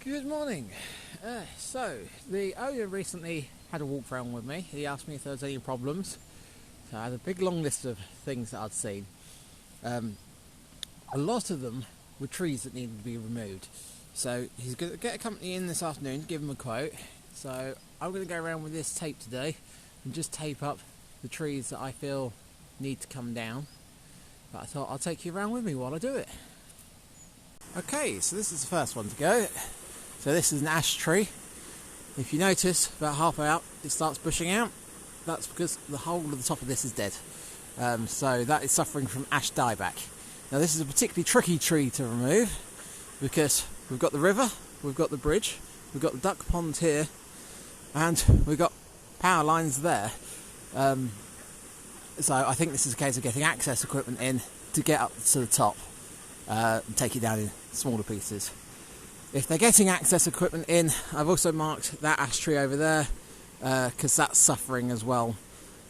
Good morning. So, the owner recently had a walk around with me. He asked me if there was any problems. So I had a big long list of things that I'd seen. A lot of them were trees that needed to be removed. So he's going to get a company in this afternoon to give him a quote. So I'm going to go around with this tape today and just tape up the trees that I feel need to come down. But I thought I'll take you around with me while I do it. Okay, so this is the first one to go. So this is an ash tree. If you notice, about halfway out, it starts bushing out. That's because the whole of the top of this is dead. So that is suffering from ash dieback. Now this is a particularly tricky tree to remove because we've got the river, we've got the bridge, we've got the duck pond here, and we've got power lines there. So I think this is a case of getting access equipment in to get up to the top and take it down in smaller pieces. If they're getting access equipment in, I've also marked that ash tree over there because that's suffering as well,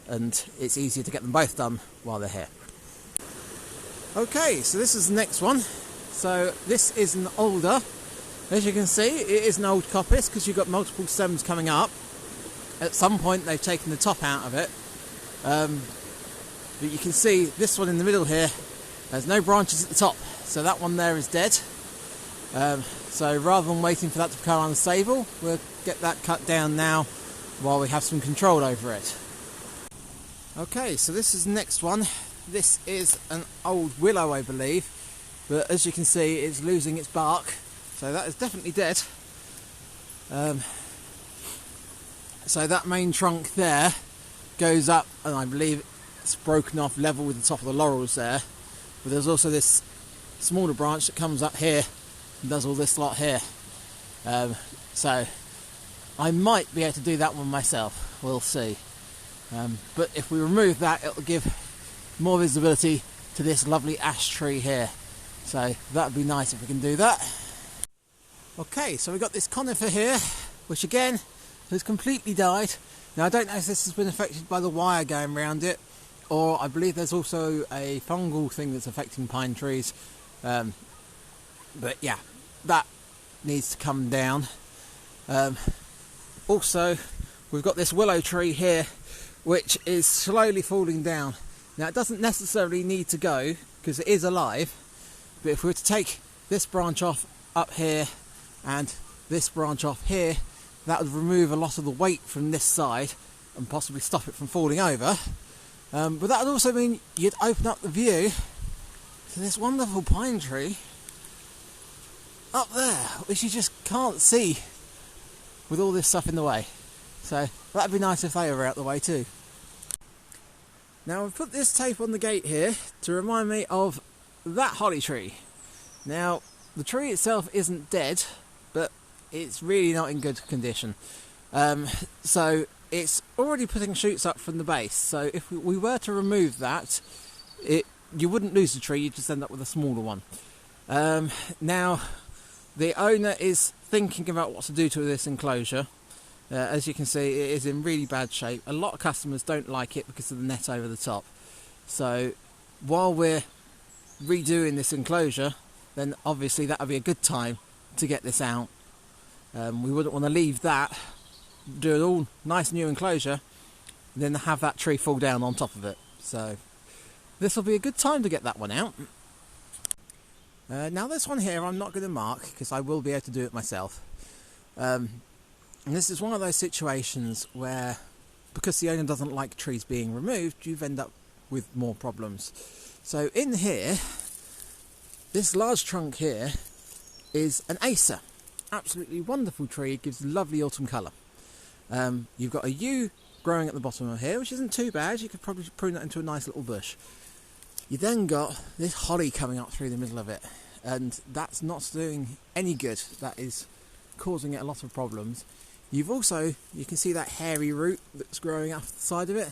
and it's easier to get them both done while they're here. Okay, so this is the next one. So this is an older, as you can see, it is an old coppice because you've got multiple stems coming up. At some point they've taken the top out of it, but you can see this one in the middle here, there's no branches at the top, so that one there is dead. So rather than waiting for that to become unstable, we'll get that cut down now while we have some control over it. Okay, so this is the next one. This is an old willow, I believe, but as you can see it's losing its bark, so that is definitely dead. So that main trunk there goes up, and I believe it's broken off level with the top of the laurels there, but there's also this smaller branch that comes up here and does all this lot here. So I might be able to do that one myself, we'll see. But if we remove that, it'll give more visibility to this lovely ash tree here. So that would be nice if we can do that. Okay, so we've got this conifer here, which again has completely died. Now I don't know if this has been affected by the wire going around it, or I believe there's also a fungal thing that's affecting pine trees. But yeah, that needs to come down. Also, we've got this willow tree here, which is slowly falling down. Now it doesn't necessarily need to go, because it is alive, but if we were to take this branch off up here, and this branch off here, that would remove a lot of the weight from this side, and possibly stop it from falling over. But that would also mean you'd open up the view to this wonderful pine tree up there, which you just can't see with all this stuff in the way. So that'd be nice if they were out the way too. Now I've put this tape on the gate here to remind me of that holly tree. Now the tree itself isn't dead, but it's really not in good condition. So it's already putting shoots up from the base, so if we were to remove that, you wouldn't lose the tree, you'd just end up with a smaller one. Now the owner is thinking about what to do to this enclosure. As you can see, it is in really bad shape. A lot of customers don't like it because of the net over the top. So while we're redoing this enclosure, then obviously that would be a good time to get this out. We wouldn't want to leave that, do an all nice new enclosure, and then have that tree fall down on top of it. So this will be a good time to get that one out. Now this one here I'm not going to mark because I will be able to do it myself. And this is one of those situations where, because the owner doesn't like trees being removed, you've end up with more problems. So in here, this large trunk here is an Acer. Absolutely wonderful tree, it gives lovely autumn colour. You've got a yew growing at the bottom of here, which isn't too bad. You could probably prune that into a nice little bush. You then got this holly coming up through the middle of it, and that's not doing any good. That is causing it a lot of problems. You've also, you can see that hairy root that's growing up the side of it.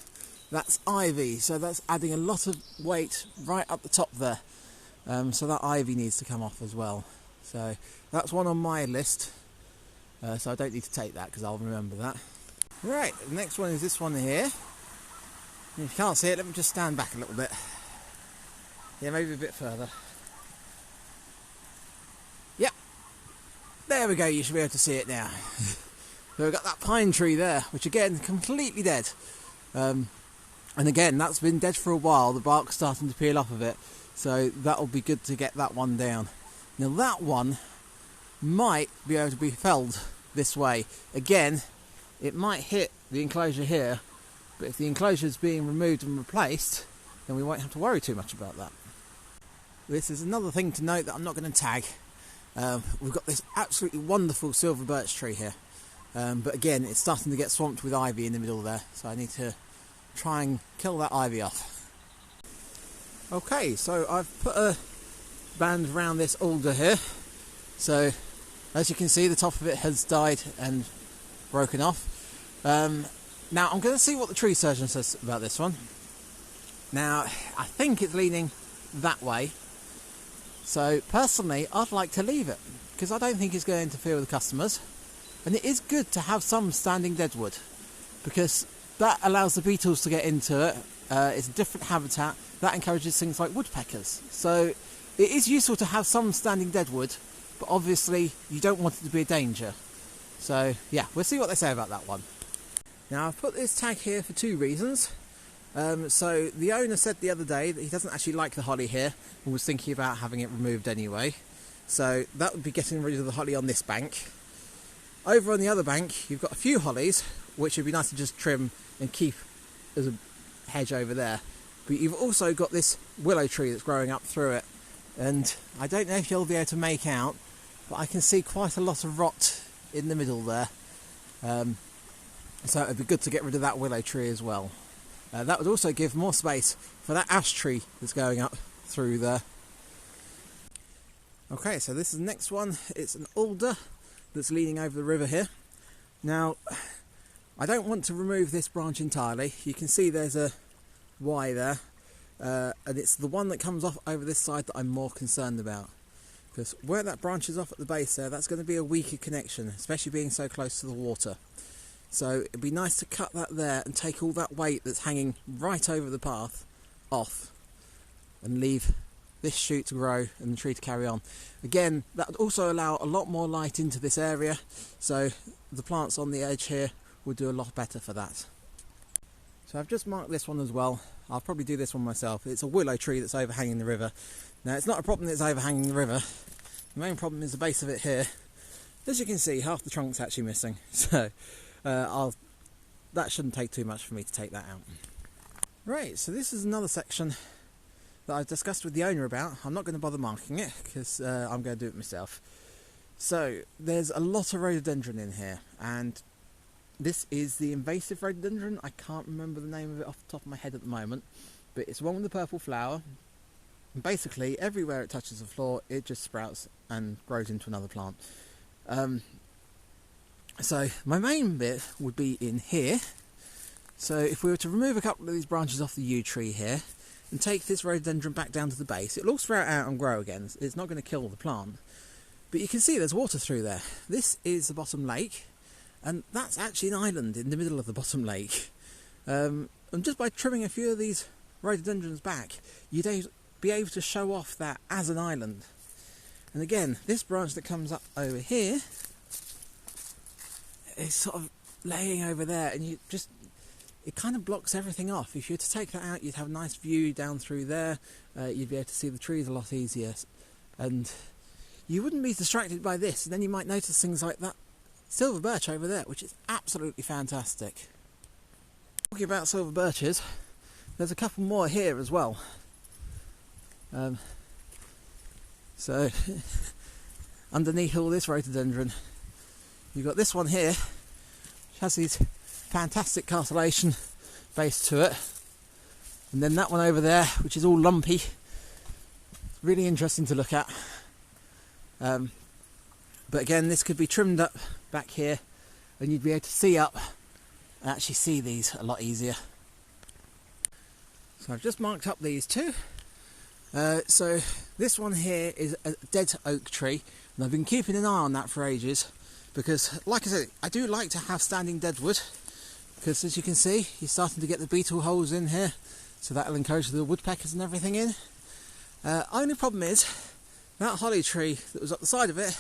That's ivy, so that's adding a lot of weight right up the top there. So that ivy needs to come off as well. So that's one on my list. So I don't need to take that because I'll remember that. Right, the next one is this one here. If you can't see it, let me just stand back a little bit. Yeah, maybe a bit further. Yep, There we go, you should be able to see it now. So we've got that pine tree there, which again, completely dead. And again, that's been dead for a while, the bark's starting to peel off of it, so that'll be good to get that one down. Now that one might be able to be felled this way. Again, it might hit the enclosure here, but if the enclosure is being removed and replaced, then we won't have to worry too much about that. This is another thing to note that I'm not going to tag. We've got this absolutely wonderful silver birch tree here, but again it's starting to get swamped with ivy in the middle there, so I need to try and kill that ivy off. Okay, so I've put a band around this alder here, so as you can see the top of it has died and broken off. Now I'm going to see what the tree surgeon says about this one. Now I think it's leaning that way, so personally I'd like to leave it because I don't think it's going to interfere with the customers, and it is good to have some standing deadwood because that allows the beetles to get into it. It's a different habitat that encourages things like woodpeckers, so it is useful to have some standing deadwood, but obviously you don't want it to be a danger. So yeah, we'll see what they say about that one. Now I've put this tag here for two reasons. So the owner said the other day that he doesn't actually like the holly here and was thinking about having it removed anyway. So that would be getting rid of the holly on this bank. Over on the other bank you've got a few hollies which would be nice to just trim and keep as a hedge over there. But you've also got this willow tree that's growing up through it, and I don't know if you'll be able to make out, but I can see quite a lot of rot in the middle there. So it would be good to get rid of that willow tree as well. That would also give more space for that ash tree that's going up through there. Okay, so this is the next one. It's an alder that's leaning over the river here. Now, I don't want to remove this branch entirely. You can see there's a Y there, and it's the one that comes off over this side that I'm more concerned about. Because where that branches off at the base there, that's going to be a weaker connection, especially being so close to the water. So it'd be nice to cut that there and take all that weight that's hanging right over the path off and leave this shoot to grow and the tree to carry on. Again, that would also allow a lot more light into this area, so the plants on the edge here would do a lot better for that. So I've just marked this one as well. I'll probably do this one myself. It's a willow tree that's overhanging the river. Now it's not a problem that it's overhanging the river. The main problem is the base of it here. As you can see, half the trunk's actually missing. So that shouldn't take too much for me to take that out. Right, so this is another section that I've discussed with the owner about. I'm not going to bother marking it because I'm going to do it myself. So there's a lot of rhododendron in here, and this is the invasive rhododendron. I can't remember the name of it off the top of my head at the moment, but it's one with the purple flower. And basically everywhere it touches the floor it just sprouts and grows into another plant. So my main bit would be in here. So if we were to remove a couple of these branches off the yew tree here and take this rhododendron back down to the base, it'll all sprout out and grow again. It's not going to kill the plant. But you can see there's water through there. This is the bottom lake, and that's actually an island in the middle of the bottom lake. And just by trimming a few of these rhododendrons back, you'd be able to show off that as an island. And again, this branch that comes up over here is sort of laying over there, and it kind of blocks everything off. If you were to take that out, you'd have a nice view down through there. You'd be able to see the trees a lot easier, and you wouldn't be distracted by this. And then you might notice things like that silver birch over there, which is absolutely fantastic. Talking about silver birches, there's a couple more here as well. So underneath all this rhododendron, you've got this one here, which has these fantastic cartilation base to it, and then that one over there, which is all lumpy. It's really interesting to look at. But again, this could be trimmed up back here, and you'd be able to see up and actually see these a lot easier. So I've just marked up these two. So this one here is a dead oak tree, and I've been keeping an eye on that for ages because, like I said, I do like to have standing deadwood because, as you can see, you're starting to get the beetle holes in here, so that'll encourage the woodpeckers and everything in. Only problem is that holly tree that was up the side of it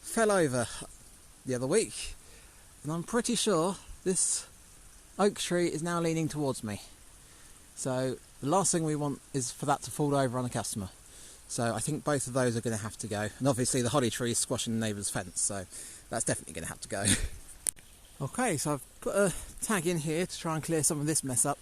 fell over the other week, and I'm pretty sure this oak tree is now leaning towards me. So the last thing we want is for that to fall over on a customer. So I think both of those are going to have to go. And obviously the holly tree is squashing the neighbour's fence, so that's definitely going to have to go. Okay, so I've put a tag in here to try and clear some of this mess up.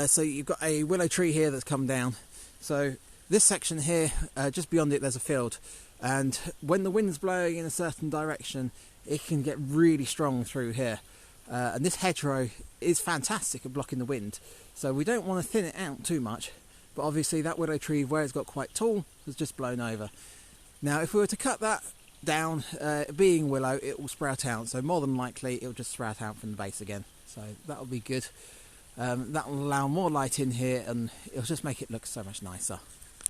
So you've got a willow tree here that's come down. So this section here, just beyond it, there's a field. And when the wind's blowing in a certain direction, it can get really strong through here. And this hedgerow is fantastic at blocking the wind. So we don't want to thin it out too much. But obviously that willow tree, where it's got quite tall, has just blown over. Now if we were to cut that down, being willow, it will sprout out. So more than likely it will just sprout out from the base again. So that'll be good. That will allow more light in here, and it'll just make it look so much nicer.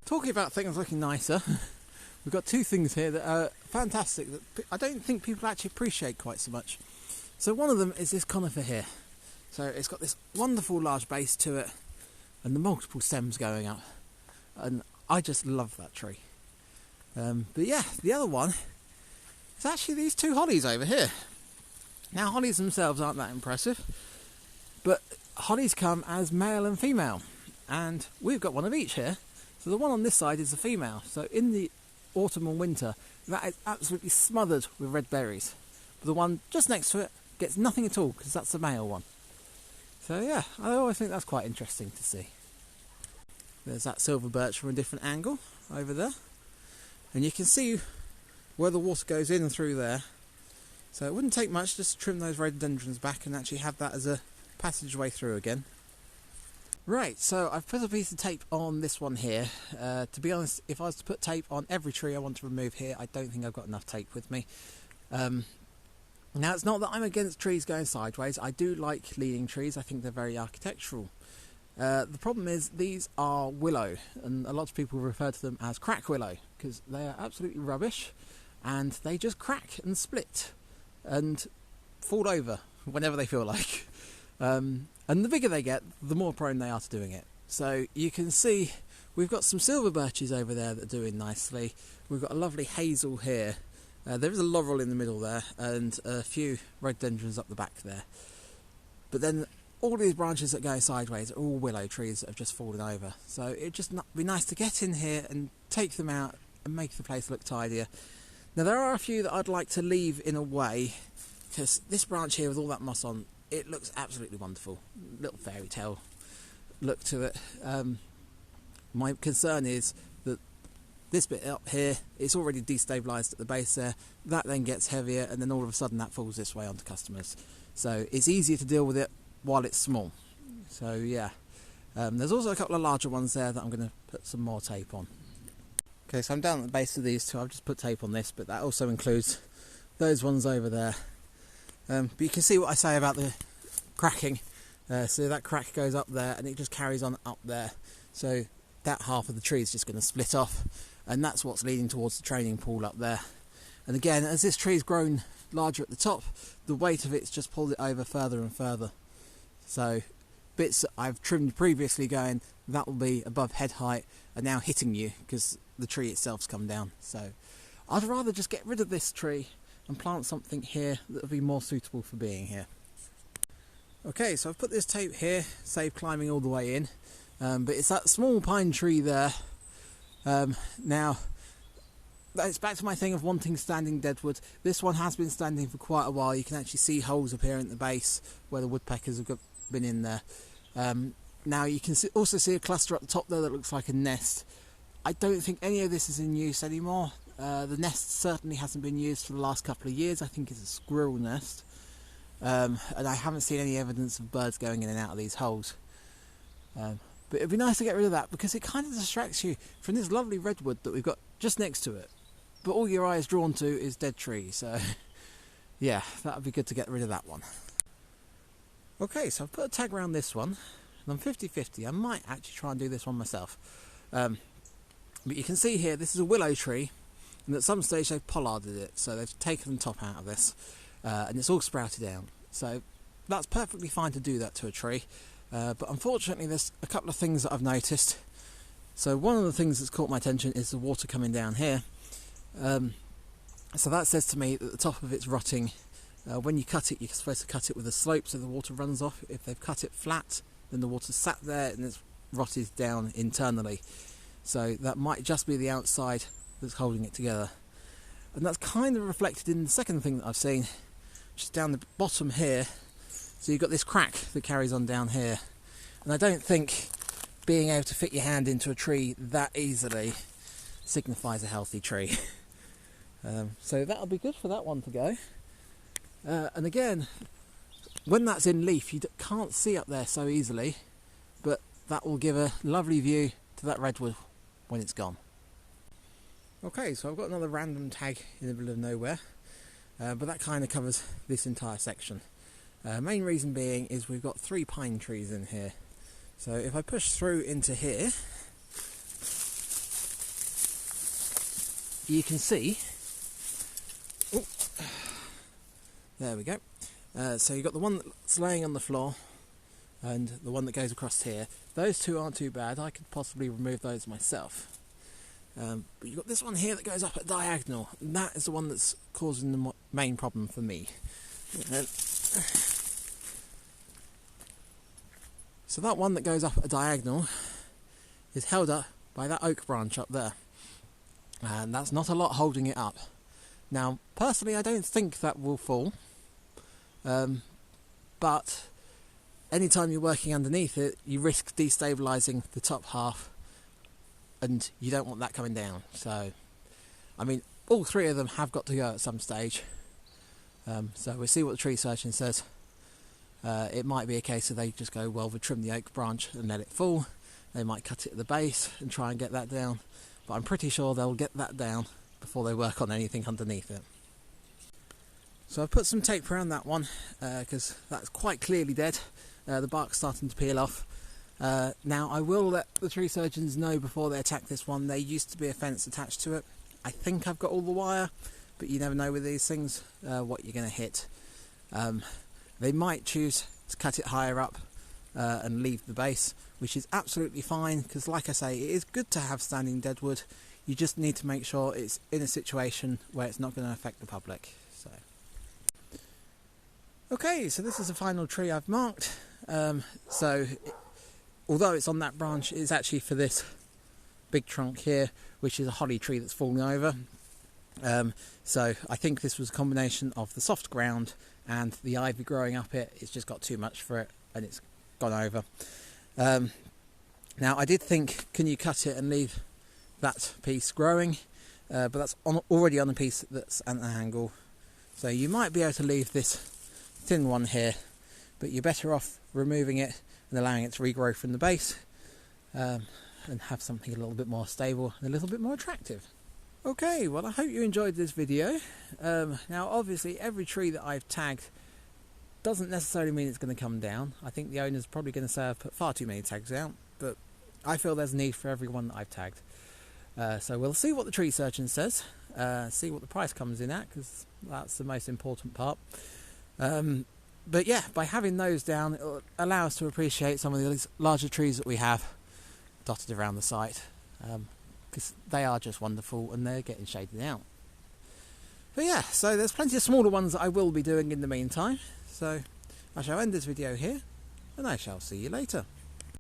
Talking about things looking nicer, we've got two things here that are fantastic that I don't think people actually appreciate quite so much. So one of them is this conifer here. So it's got this wonderful large base to it and the multiple stems going up, and I just love that tree. But yeah, the other one is actually these two hollies over here. Now hollies themselves aren't that impressive, but hollies come as male and female, and we've got one of each here. So the one on this side is the female. So in the autumn and winter, that is absolutely smothered with red berries. But the one just next to it gets nothing at all, because that's the male one. So yeah, I always think that's quite interesting to see. There's that silver birch from a different angle over there. And you can see where the water goes in through there. So it wouldn't take much just to trim those rhododendrons back and actually have that as a passageway through again. Right, so I've put a piece of tape on this one here. To be honest, if I was to put tape on every tree I want to remove here, I don't think I've got enough tape with me. Now, it's not that I'm against trees going sideways. I do like leaning trees. I think they're very architectural. The problem is these are willow, and a lot of people refer to them as crack willow because they are absolutely rubbish, and they just crack and split and fall over whenever they feel like. And the bigger they get, the more prone they are to doing it. So you can see we've got some silver birches over there that are doing nicely. We've got a lovely hazel here. There is a laurel in the middle there, and a few rhododendrons up the back there. But then all these branches that go sideways are all willow trees that have just fallen over. So it'd just be nice to get in here and take them out and make the place look tidier. Now there are a few that I'd like to leave in a way, because this branch here with all that moss on, it looks absolutely wonderful. Little fairy tale look to it. My concern is that this bit up here, it's already destabilised at the base there. That then gets heavier, and then all of a sudden that falls this way onto customers. So it's easier to deal with it while it's small. So yeah, there's also a couple of larger ones there that I'm going to put some more tape on. Okay, so I'm down at the base of these two. I've just put tape on this, but that also includes those ones over there. But you can see what I say about the cracking. So that crack goes up there, and it just carries on up there. So that half of the tree is just going to split off, and that's what's leading towards the training pool up there. And again, as this tree's grown larger at the top, the weight of it's just pulled it over further and further. So bits that I've trimmed previously going, that will be above head height, are now hitting you because the tree itself's come down. So I'd rather just get rid of this tree and plant something here that will be more suitable for being here. Okay, so I've put this tape here, save climbing all the way in, but it's that small pine tree there. Now, it's back to my thing of wanting standing deadwood. This one has been standing for quite a while. You can actually see holes appearing at the base where the woodpeckers have been in there. Now you can also see a cluster up the top there that looks like a nest. I don't think any of this is in use anymore. The nest certainly hasn't been used for the last couple of years. I think it's a squirrel nest. And I haven't seen any evidence of birds going in and out of these holes. But it'd be nice to get rid of that because it kind of distracts you from this lovely redwood that we've got just next to it. But all your eye is drawn to is dead trees, so yeah, that would be good to get rid of that one. Okay, so I've put a tag around this one, and I'm 50-50. I might actually try and do this one myself. But you can see here, this is a willow tree, and at some stage they've pollarded it, so they've taken the top out of this, and it's all sprouted out. So that's perfectly fine to do that to a tree, but unfortunately there's a couple of things that I've noticed. So one of the things that's caught my attention is the water coming down here. So that says to me that the top of it's rotting. When you cut it, you're supposed to cut it with a slope so the water runs off. If they've cut it flat, then the water's sat there and it's rotted down internally. So that might just be the outside that's holding it together. And that's kind of reflected in the second thing that I've seen, which is down the bottom here. So you've got this crack that carries on down here. And I don't think being able to fit your hand into a tree that easily signifies a healthy tree. So that'll be good for that one to go. And again, when that's in leaf, you can't see up there so easily, but that will give a lovely view to that redwood when it's gone. Okay, so I've got another random tag in the middle of nowhere, but that kind of covers this entire section. Main reason being is we've got 3 pine trees in here. So if I push through into here, you can see, there we go. So you've got the one that's laying on the floor and the one that goes across here. Those 2 aren't too bad. I could possibly remove those myself. But you've got this one here that goes up at diagonal, and that is the one that's causing the main problem for me. So that one that goes up at a diagonal is held up by that oak branch up there, and that's not a lot holding it up. Now personally I don't think that will fall, but anytime you're working underneath it you risk destabilising the top half, and you don't want that coming down. So I mean, all 3 of them have got to go at some stage, so we'll see what the tree surgeon says. It might be a case of they just go, well, we'll trim the oak branch and let it fall. They might cut it at the base and try and get that down, but I'm pretty sure they'll get that down before they work on anything underneath it. So I've put some tape around that one because that's quite clearly dead. The bark's starting to peel off. Now I will let the tree surgeons know before they attack this one. There used to be a fence attached to it. I think I've got all the wire, but you never know with these things what you're going to hit. They might choose to cut it higher up and leave the base, which is absolutely fine, because like I say, it is good to have standing deadwood. You just need to make sure it's in a situation where it's not going to affect the public. So, okay, so this is the final tree I've marked. Although it's on that branch, it's actually for this big trunk here, which is a holly tree that's fallen over. So I think this was a combination of the soft ground and the ivy growing up it. It's just got too much for it and it's gone over. Now I did think, can you cut it and leave that piece growing? But that's already on a piece that's at an angle. So you might be able to leave this thin one here, but you're better off removing it and allowing it to regrow from the base, and have something a little bit more stable and a little bit more attractive. Okay, well I hope you enjoyed this video. Now obviously every tree that I've tagged doesn't necessarily mean it's going to come down. I think the owner's probably going to say I've put far too many tags out, but I feel there's a need for every one that I've tagged. So we'll see what the tree surgeon says, see what the price comes in at, because that's the most important part. But yeah, by having those down, it'll allow us to appreciate some of the larger trees that we have dotted around the site, because they are just wonderful and they're getting shaded out. But yeah, so there's plenty of smaller ones that I will be doing in the meantime. So I shall end this video here, and I shall see you later.